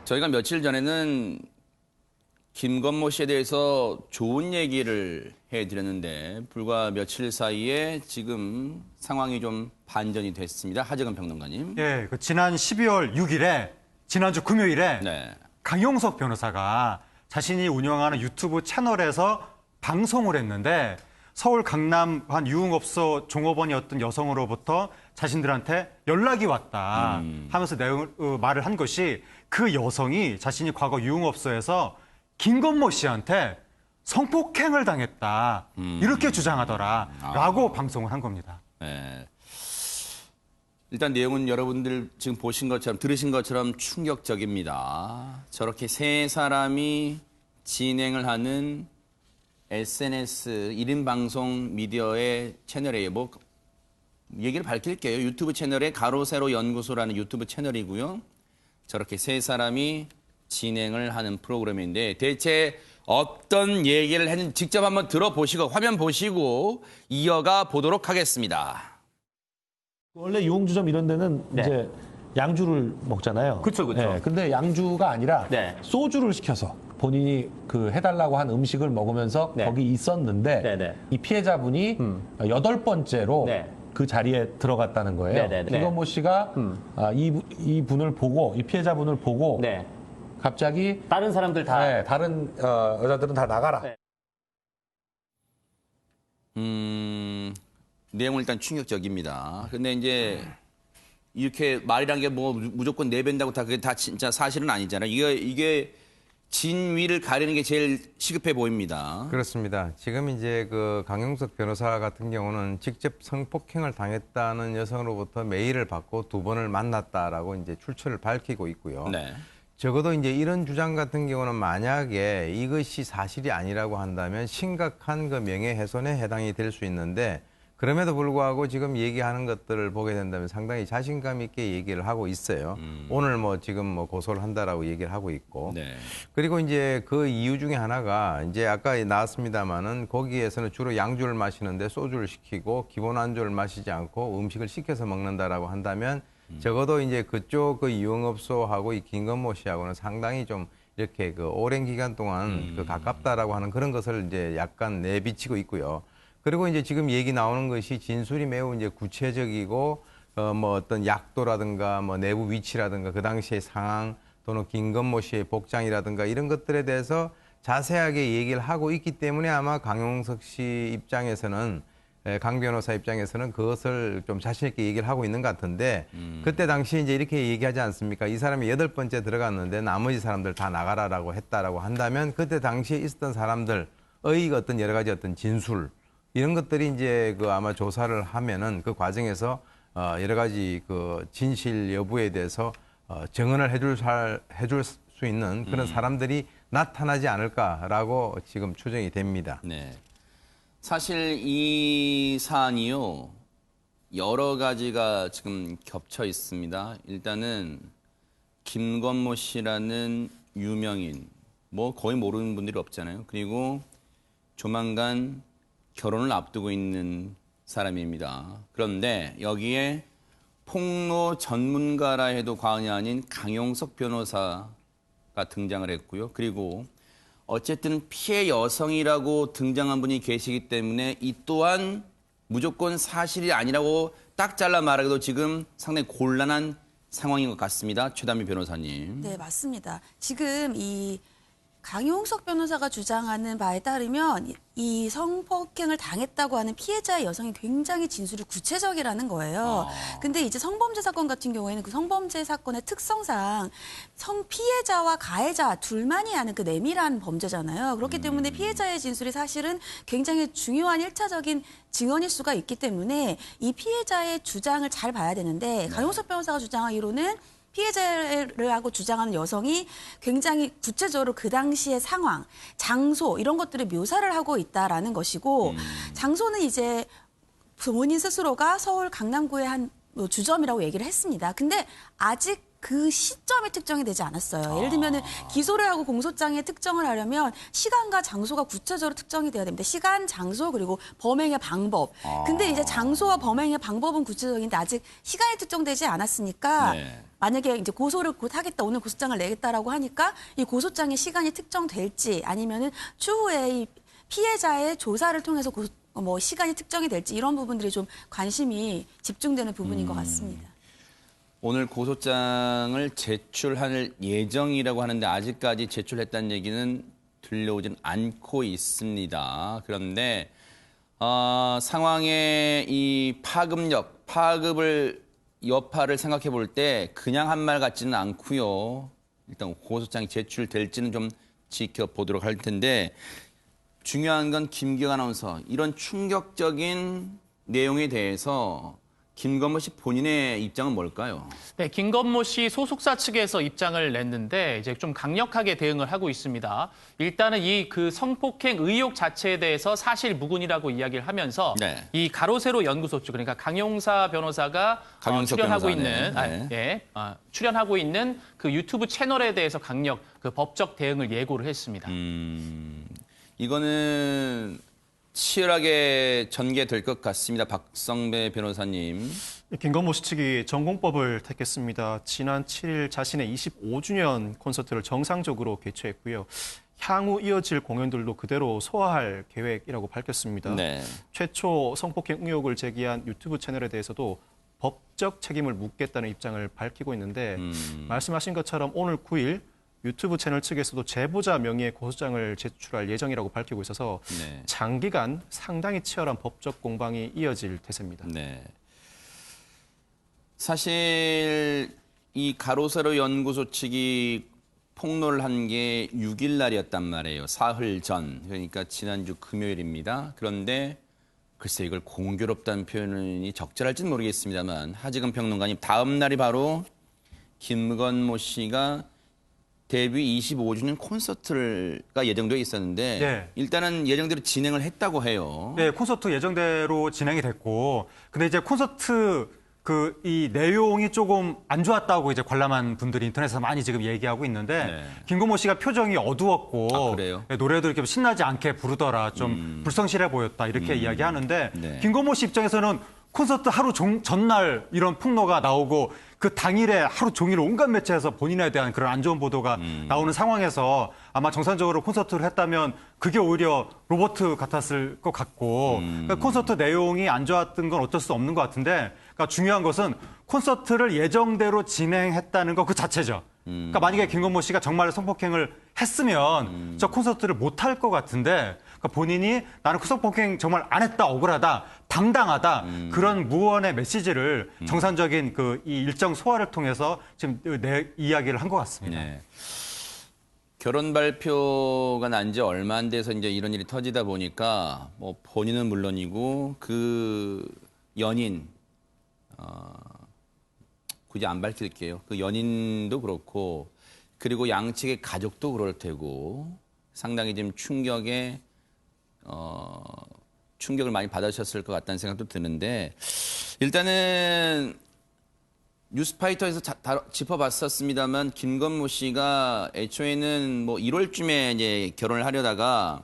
저희가 며칠 전에는 김건모 씨에 대해서 좋은 얘기를 해드렸는데 불과 며칠 사이에 지금 상황이 좀 반전이 됐습니다. 하재근 평론가님. 예, 지난 12월 6일에 지난주 금요일에 네. 강용석 변호사가 자신이 운영하는 유튜브 채널에서 방송을 했는데 서울 강남 한 유흥업소 종업원이었던 여성으로부터 자신들한테 연락이 왔다 하면서 말을 한 것이 그 여성이 자신이 과거 유흥업소에서 김건모 씨한테 성폭행을 당했다 이렇게 주장하더라라고 방송을 한 겁니다. 네. 일단 내용은 여러분들 지금 보신 것처럼 들으신 것처럼 충격적입니다. 저렇게 세 사람이 진행을 하는 SNS 1인 방송 미디어의 채널이에요. 뭐 얘기를 밝힐게요. 유튜브 채널의 가로세로 연구소라는 유튜브 채널이고요. 저렇게 세 사람이 진행을 하는 프로그램인데 대체 어떤 얘기를 했는지 직접 한번 들어보시고 화면 보시고 이어가 보도록 하겠습니다. 원래 유흥주점 이런 데는 이제 양주를 먹잖아요. 그쵸. 네, 근데 양주가 아니라 네. 소주를 시켜서 본인이 그 해달라고 한 음식을 먹으면서 네. 거기 있었는데 네네. 이 피해자분이 8번째로 네. 그 자리에 들어갔다는 거예요. 네네네. 김건모 씨가 이 분을 보고 이 피해자분을 보고 네. 갑자기 다른 사람들 다. 네, 다른 여자들은 다 나가라. 네. 내용은 일단 충격적입니다. 근데 이제 이렇게 말이란 게 뭐 무조건 내뱉는다고 다 그게 다 진짜 사실은 아니잖아요. 이게 진위를 가리는 게 제일 시급해 보입니다. 그렇습니다. 지금 이제 그 강용석 변호사 같은 경우는 직접 성폭행을 당했다는 여성으로부터 메일을 받고 두 번을 만났다라고 이제 출처를 밝히고 있고요. 네. 적어도 이제 이런 주장 같은 경우는 만약에 이것이 사실이 아니라고 한다면 심각한 그 명예훼손에 해당이 될 수 있는데 그럼에도 불구하고 지금 얘기하는 것들을 보게 된다면 상당히 자신감 있게 얘기를 하고 있어요. 오늘 뭐 지금 뭐 고소를 한다라고 얘기를 하고 있고. 네. 그리고 이제 그 이유 중에 하나가 이제 아까 나왔습니다마는 거기에서는 주로 양주를 마시는데 소주를 시키고 기본 안주를 마시지 않고 음식을 시켜서 먹는다라고 한다면 적어도 이제 그쪽 그 유흥업소하고 이 김건모 씨하고는 상당히 좀 이렇게 그 오랜 기간 동안 그 가깝다라고 하는 그런 것을 이제 약간 내비치고 있고요. 그리고 이제 지금 얘기 나오는 것이 진술이 매우 이제 구체적이고 뭐 어떤 약도라든가 뭐 내부 위치라든가 그 당시의 상황 또는 김건모 씨의 복장이라든가 이런 것들에 대해서 자세하게 얘기를 하고 있기 때문에 아마 강용석 씨 입장에서는 강 변호사 입장에서는 그것을 좀 자신 있게 얘기를 하고 있는 것 같은데 그때 당시 이제 이렇게 얘기하지 않습니까? 이 사람이 8번째 들어갔는데 나머지 사람들 다 나가라라고 했다라고 한다면 그때 당시에 있었던 사람들의 어떤 여러 가지 어떤 진술 이런 것들이 이제 그 아마 조사를 하면은 그 과정에서 여러 가지 그 진실 여부에 대해서 증언을 해줄 수 있는 그런 사람들이 나타나지 않을까라고 지금 추정이 됩니다. 네. 사실 이 사안이요 여러 가지가 지금 겹쳐 있습니다. 일단은 김건모 씨라는 유명인 뭐 거의 모르는 분들이 없잖아요. 그리고 조만간 결혼을 앞두고 있는 사람입니다. 그런데 여기에 폭로 전문가라 해도 과언이 아닌 강용석 변호사가 등장을 했고요. 그리고 어쨌든 피해 여성이라고 등장한 분이 계시기 때문에 이 또한 무조건 사실이 아니라고 딱 잘라 말하기도 지금 상당히 곤란한 상황인 것 같습니다. 최단미 변호사님. 네, 맞습니다. 지금 이 강용석 변호사가 주장하는 바에 따르면 이 성폭행을 당했다고 하는 피해자의 여성이 굉장히 진술이 구체적이라는 거예요. 근데 이제 성범죄 사건 같은 경우에는 그 성범죄 사건의 특성상 피해자와 가해자 둘만이 하는 그 내밀한 범죄잖아요. 그렇기 때문에 피해자의 진술이 사실은 굉장히 중요한 1차적인 증언일 수가 있기 때문에 이 피해자의 주장을 잘 봐야 되는데 강용석 변호사가 주장하기로는 피해자를 하고 주장하는 여성이 굉장히 구체적으로 그 당시의 상황, 장소 이런 것들을 묘사를 하고 있다라는 것이고 장소는 이제 본인 스스로가 서울 강남구의 한 주점이라고 얘기를 했습니다. 근데 아직 그 시점이 특정이 되지 않았어요. 예를 들면 기소를 하고 공소장에 특정을 하려면 시간과 장소가 구체적으로 특정이 돼야 됩니다. 시간, 장소 그리고 범행의 방법. 근데 이제 장소와 범행의 방법은 구체적인데 아직 시간이 특정되지 않았으니까 네. 만약에 이제 고소를 곧 하겠다, 오늘 고소장을 내겠다라고 하니까 이 고소장의 시간이 특정될지 아니면은 추후에 이 피해자의 조사를 통해서 뭐 시간이 특정이 될지 이런 부분들이 좀 관심이 집중되는 부분인 것 같습니다. 오늘 고소장을 제출할 예정이라고 하는데 아직까지 제출했다는 얘기는 들려오진 않고 있습니다. 그런데 상황의 이 파급을 여파를 생각해 볼 때 그냥 한 말 같지는 않고요. 일단 고소장이 제출될지는 좀 지켜보도록 할 텐데 중요한 건 김기영 아나운서 이런 충격적인 내용에 대해서 김건모 씨 본인의 입장은 뭘까요? 네, 김건모 씨 소속사 측에서 입장을 냈는데 이제 좀 강력하게 대응을 하고 있습니다. 일단은 이 그 성폭행 의혹 자체에 대해서 사실 무근이라고 이야기를 하면서 네. 이 가로세로 연구소 측 그러니까 강용사 변호사가 강용석 출연하고 변호사네. 있는 출연하고 있는 그 유튜브 채널에 대해서 강력 그 법적 대응을 예고를 했습니다. 이거는 치열하게 전개될 것 같습니다. 박성배 변호사님. 김건모 씨 측이 전공법을 택했습니다. 지난 7일 자신의 25주년 콘서트를 정상적으로 개최했고요. 향후 이어질 공연들도 그대로 소화할 계획이라고 밝혔습니다. 네. 최초 성폭행 의혹을 제기한 유튜브 채널에 대해서도 법적 책임을 묻겠다는 입장을 밝히고 있는데 말씀하신 것처럼 오늘 9일 유튜브 채널 측에서도 제보자 명의의 고소장을 제출할 예정이라고 밝히고 있어서 네. 장기간 상당히 치열한 법적 공방이 이어질 태세입니다. 네. 사실 이 가로세로 연구소 측이 폭로를 한 게 6일 날이었단 말이에요. 사흘 전. 그러니까 지난주 금요일입니다. 그런데 글쎄 이걸 공교롭다는 표현이 적절할지는 모르겠습니다만 하지금 평론가님 다음 날이 바로 김건모 씨가 데뷔 25주년 콘서트가 예정되어 있었는데 네. 일단은 예정대로 진행을 했다고 해요. 네, 콘서트 예정대로 진행이 됐고, 근데 이제 콘서트 이 내용이 조금 안 좋았다고 이제 관람한 분들이 인터넷에서 많이 지금 얘기하고 있는데, 네. 김건모 씨가 표정이 어두웠고, 아, 그래요? 네, 노래도 이렇게 신나지 않게 부르더라, 좀 불성실해 보였다 이렇게 이야기하는데, 네. 김건모 씨 입장에서는 콘서트 하루 전날 이런 폭로가 나오고 그 당일에 하루 종일 온갖 매체에서 본인에 대한 그런 안 좋은 보도가 나오는 상황에서 아마 정상적으로 콘서트를 했다면 그게 오히려 로버트 같았을 것 같고 그러니까 콘서트 내용이 안 좋았던 건 어쩔 수 없는 것 같은데 그러니까 중요한 것은 콘서트를 예정대로 진행했다는 것 그 자체죠. 그러니까 만약에 김건모 씨가 정말 성폭행을 했으면 저 콘서트를 못 할 것 같은데 그러니까 본인이 나는 그 성폭행 정말 안 했다, 억울하다, 당당하다 그런 무언의 메시지를 정상적인 이 일정 소화를 통해서 지금 이야기를 한 것 같습니다. 네. 결혼 발표가 난 지 얼마 안 돼서 이제 이런 일이 터지다 보니까 뭐 본인은 물론이고 그 연인 굳이 안 밝힐게요. 그 연인도 그렇고 그리고 양측의 가족도 그럴 테고 상당히 지금 충격을 많이 받으셨을 것 같다는 생각도 드는데 일단은 뉴스파이터에서 짚어봤었습니다만 김건모 씨가 애초에는 뭐 1월쯤에 이제 결혼을 하려다가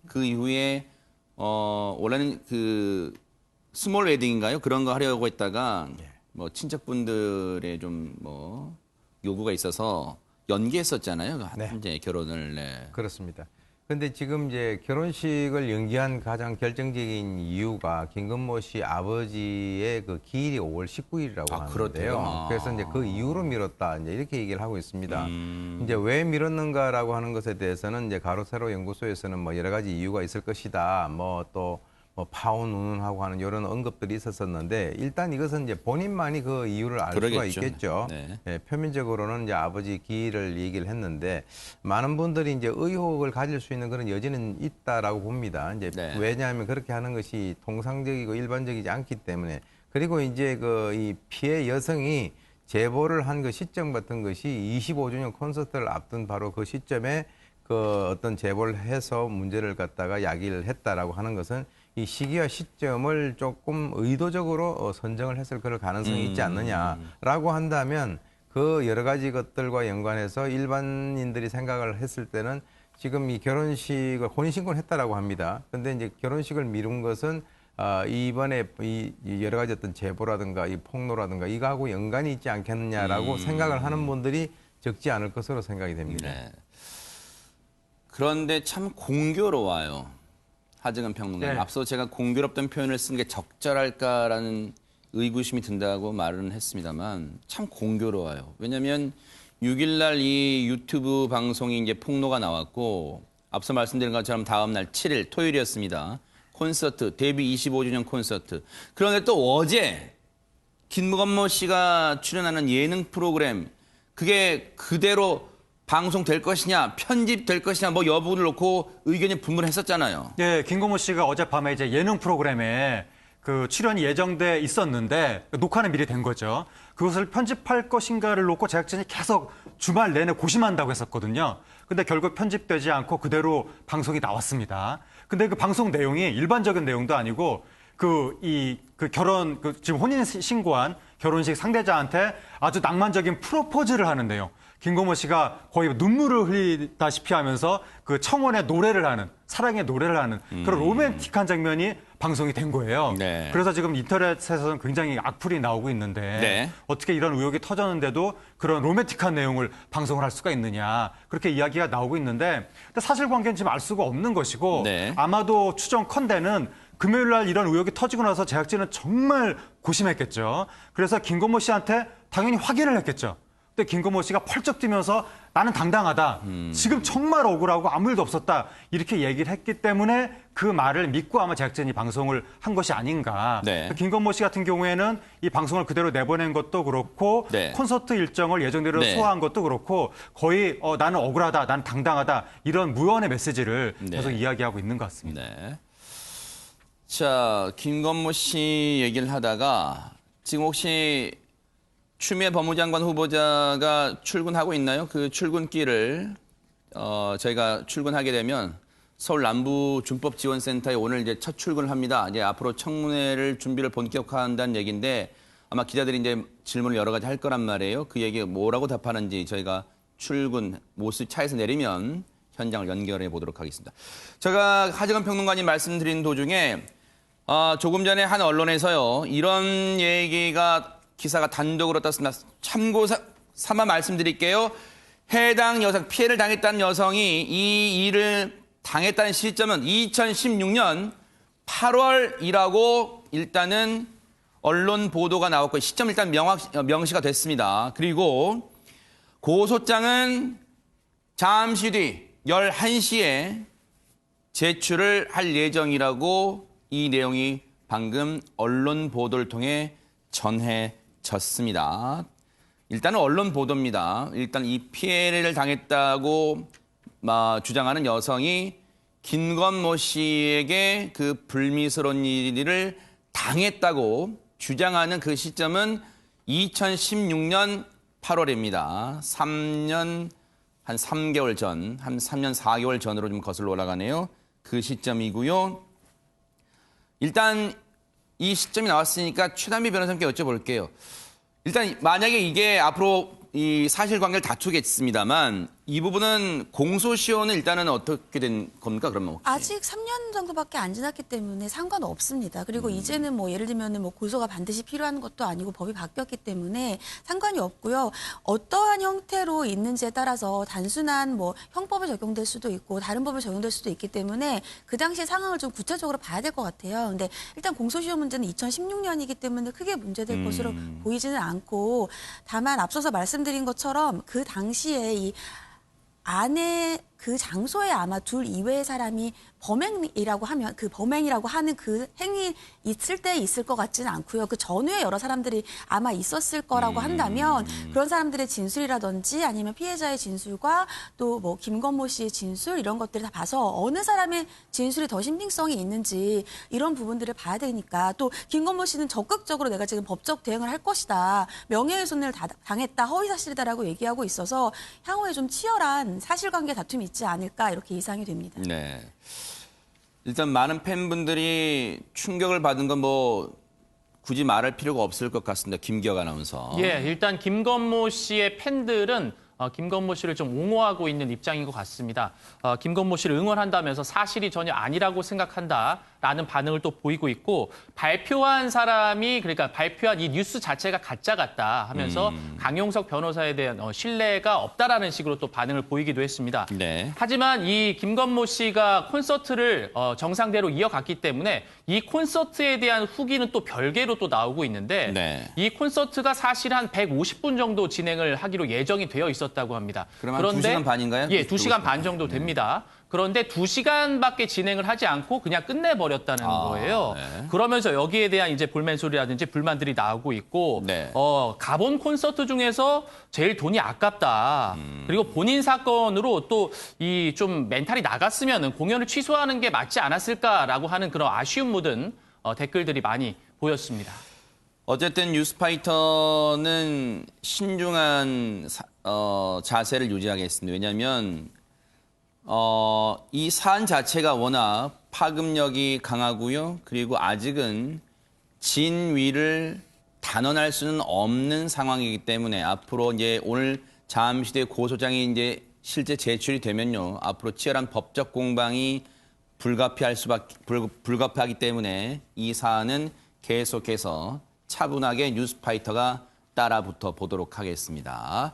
그 이후에 원래는 그 스몰 웨딩인가요? 그런 거 하려고 했다가 뭐 친척분들의 좀 뭐 요구가 있어서 연기했었잖아요. 네. 이제 결혼을. 네. 그렇습니다. 근데 지금 이제 결혼식을 연기한 가장 결정적인 이유가 김건모 씨 아버지의 그 기일이 5월 19일이라고 아, 하는데요. 그렇대요? 그래서 이제 그 이유로 미뤘다 이제 이렇게 얘기를 하고 있습니다. 이제 왜 미뤘는가라고 하는 것에 대해서는 이제 가로세로 연구소에서는 뭐 여러 가지 이유가 있을 것이다. 뭐 또 뭐 파혼 운운하고 하는 이런 언급들이 있었었는데 일단 이것은 이제 본인만이 그 이유를 알 수가 그러겠죠. 있겠죠. 네. 예, 표면적으로는 이제 아버지 기일을 얘기를 했는데 많은 분들이 이제 의혹을 가질 수 있는 그런 여지는 있다라고 봅니다. 이제 네. 왜냐하면 그렇게 하는 것이 통상적이고 일반적이지 않기 때문에 그리고 이제 이 피해 여성이 제보를 한 그 시점 같은 것이 25주년 콘서트를 앞둔 바로 그 시점에 그 어떤 제보를 해서 문제를 갖다가 야기를 했다라고 하는 것은 이 시기와 시점을 조금 의도적으로 선정을 했을 그럴 가능성이 있지 않느냐라고 한다면 그 여러 가지 것들과 연관해서 일반인들이 생각을 했을 때는 지금 이 결혼식을 혼인신고를 했다라고 합니다. 근데 이제 결혼식을 미룬 것은 이번에 이 여러 가지 어떤 제보라든가 이 폭로라든가 이거하고 연관이 있지 않겠느냐라고 생각을 하는 분들이 적지 않을 것으로 생각이 됩니다. 네. 그런데 참 공교로워요. 하정은 평론가님. 네. 앞서 제가 공교롭다는 표현을 쓴 게 적절할까라는 의구심이 든다고 말은 했습니다만 참 공교로워요. 왜냐하면 6일날 이 유튜브 방송이 이제 폭로가 나왔고 앞서 말씀드린 것처럼 다음 날 7일 토요일이었습니다. 콘서트, 데뷔 25주년 콘서트. 그런데 또 어제 김건모 씨가 출연하는 예능 프로그램 그게 그대로 방송될 것이냐, 편집될 것이냐 뭐 여부를 놓고 의견이 분분했었잖아요. 네, 김건모 씨가 어젯밤에 이제 예능 프로그램에 그 출연이 예정돼 있었는데 녹화는 미리 된 거죠. 그것을 편집할 것인가를 놓고 제작진이 계속 주말 내내 고심한다고 했었거든요. 근데 결국 편집되지 않고 그대로 방송이 나왔습니다. 근데 그 방송 내용이 일반적인 내용도 아니고 지금 혼인 신고한 결혼식 상대자한테 아주 낭만적인 프로포즈를 하는 내용. 김건모 씨가 거의 눈물을 흘리다시피 하면서 그 청혼의 노래를 하는, 사랑의 노래를 하는 그런 로맨틱한 장면이 방송이 된 거예요. 네. 그래서 지금 인터넷에서는 굉장히 악플이 나오고 있는데 네. 어떻게 이런 의혹이 터졌는데도 그런 로맨틱한 내용을 방송을 할 수가 있느냐 그렇게 이야기가 나오고 있는데 근데 사실관계는 지금 알 수가 없는 것이고 네. 아마도 추정컨대는 금요일 날 이런 의혹이 터지고 나서 제작진은 정말 고심했겠죠. 그래서 김건모 씨한테 당연히 확인을 했겠죠. 근데 김건모 씨가 펄쩍 뛰면서 나는 당당하다. 지금 정말 억울하고 아무 일도 없었다. 이렇게 얘기를 했기 때문에 그 말을 믿고 아마 제작진이 방송을 한 것이 아닌가. 네. 김건모 씨 같은 경우에는 이 방송을 그대로 내보낸 것도 그렇고 네. 콘서트 일정을 예정대로 네. 소화한 것도 그렇고 거의 나는 억울하다. 나는 당당하다. 이런 무언의 메시지를 네. 계속 이야기하고 있는 것 같습니다. 네. 자, 김건모 씨 얘기를 하다가 지금 혹시 추미애 법무장관 후보자가 출근하고 있나요? 그 출근길을 저희가 출근하게 되면 서울 남부준법지원센터에 오늘 이제 첫 출근을 합니다. 이제 앞으로 청문회를 준비를 본격화한다는 얘기인데 아마 기자들이 이제 질문을 여러 가지 할 거란 말이에요. 그 얘기 뭐라고 답하는지 저희가 출근 모습 차에서 내리면 현장을 연결해 보도록 하겠습니다. 제가 하정은 평론가님 말씀드린 도중에 조금 전에 한 언론에서요 이런 얘기가 기사가 단독으로 떴습니다. 참고 삼아 말씀드릴게요. 해당 여성, 피해를 당했다는 여성이 이 일을 당했다는 시점은 2016년 8월이라고 일단은 언론 보도가 나왔고 시점 일단 명시가 됐습니다. 그리고 고소장은 잠시 뒤 11시에 제출을 할 예정이라고 이 내용이 방금 언론 보도를 통해 전해졌습니다. 일단은 언론 보도입니다. 일단 이 피해를 당했다고 주장하는 여성이 김건모 씨에게 그 불미스러운 일을 당했다고 주장하는 그 시점은 2016년 8월입니다. 3년 한 3개월 전, 한 3년 4개월 전으로 좀 거슬러 올라가네요. 그 시점이고요. 일단 이 시점이 나왔으니까 최단비 변호사님께 여쭤볼게요. 일단 만약에 이게 앞으로 이 사실관계를 다투겠습니다만 이 부분은 공소시효는 일단은 어떻게 된 겁니까? 그러면 혹시? 아직 3년 정도밖에 안 지났기 때문에 상관없습니다. 그리고 이제는 뭐 예를 들면은 뭐 고소가 반드시 필요한 것도 아니고 법이 바뀌었기 때문에 상관이 없고요. 어떠한 형태로 있는지에 따라서 단순한 뭐 형법에 적용될 수도 있고 다른 법에 적용될 수도 있기 때문에 그 당시 상황을 좀 구체적으로 봐야 될 것 같아요. 근데 일단 공소시효 문제는 2016년이기 때문에 크게 문제될 것으로 보이지는 않고 다만 앞서서 말씀드린 것처럼 그 당시에 이 안에 그 장소에 아마 둘 이외의 사람이 범행이라고 하면 그 범행이라고 하는 그 행위 있을 때 있을 것 같지는 않고요. 그 전후에 여러 사람들이 아마 있었을 거라고 한다면 그런 사람들의 진술이라든지 아니면 피해자의 진술과 또 뭐 김건모 씨의 진술 이런 것들을 다 봐서 어느 사람의 진술이 더 신빙성이 있는지 이런 부분들을 봐야 되니까 또 김건모 씨는 적극적으로 내가 지금 법적 대응을 할 것이다. 명예훼손을 당했다. 허위사실이다라고 얘기하고 있어서 향후에 좀 치열한 사실관계 다툼이 있지 않을까 이렇게 예상이 됩니다. 네. 일단 많은 팬분들이 충격을 받은 건 뭐 굳이 말할 필요가 없을 것 같습니다. 김기혁 아나운서. 예, 일단 김건모 씨의 팬들은 김건모 씨를 좀 옹호하고 있는 입장인 것 같습니다. 김건모 씨를 응원한다면서 사실이 전혀 아니라고 생각한다라는 반응을 또 보이고 있고 발표한 사람이 그러니까 발표한 이 뉴스 자체가 가짜 같다 하면서 강용석 변호사에 대한 신뢰가 없다라는 식으로 또 반응을 보이기도 했습니다. 네. 하지만 이 김건모 씨가 콘서트를 정상대로 이어갔기 때문에 이 콘서트에 대한 후기는 또 별개로 또 나오고 있는데 네. 이 콘서트가 사실 한 150분 정도 진행을 하기로 예정이 되어 있었다고 합니다. 그럼 한 2시간 반인가요? 예, 2시간 반 정도 됩니다. 그런데 2시간밖에 진행을 하지 않고 그냥 끝내버렸다는 거예요. 네. 그러면서 여기에 대한 이제 불만소리라든지 불만들이 나오고 있고, 네. 가본 콘서트 중에서 제일 돈이 아깝다. 그리고 본인 사건으로 또 이 좀 멘탈이 나갔으면은 공연을 취소하는 게 맞지 않았을까라고 하는 그런 아쉬움 묻은 댓글들이 많이 보였습니다. 어쨌든 뉴스파이터는 신중한 자세를 유지하겠습니다. 왜냐하면 이 사안 자체가 워낙 파급력이 강하고요. 그리고 아직은 진위를 단언할 수는 없는 상황이기 때문에 앞으로 이제 오늘 잠시대 고소장이 이제 실제 제출이 되면요. 앞으로 치열한 법적 공방이 불가피하기 때문에 이 사안은 계속해서 차분하게 뉴스파이터가 따라붙어 보도록 하겠습니다.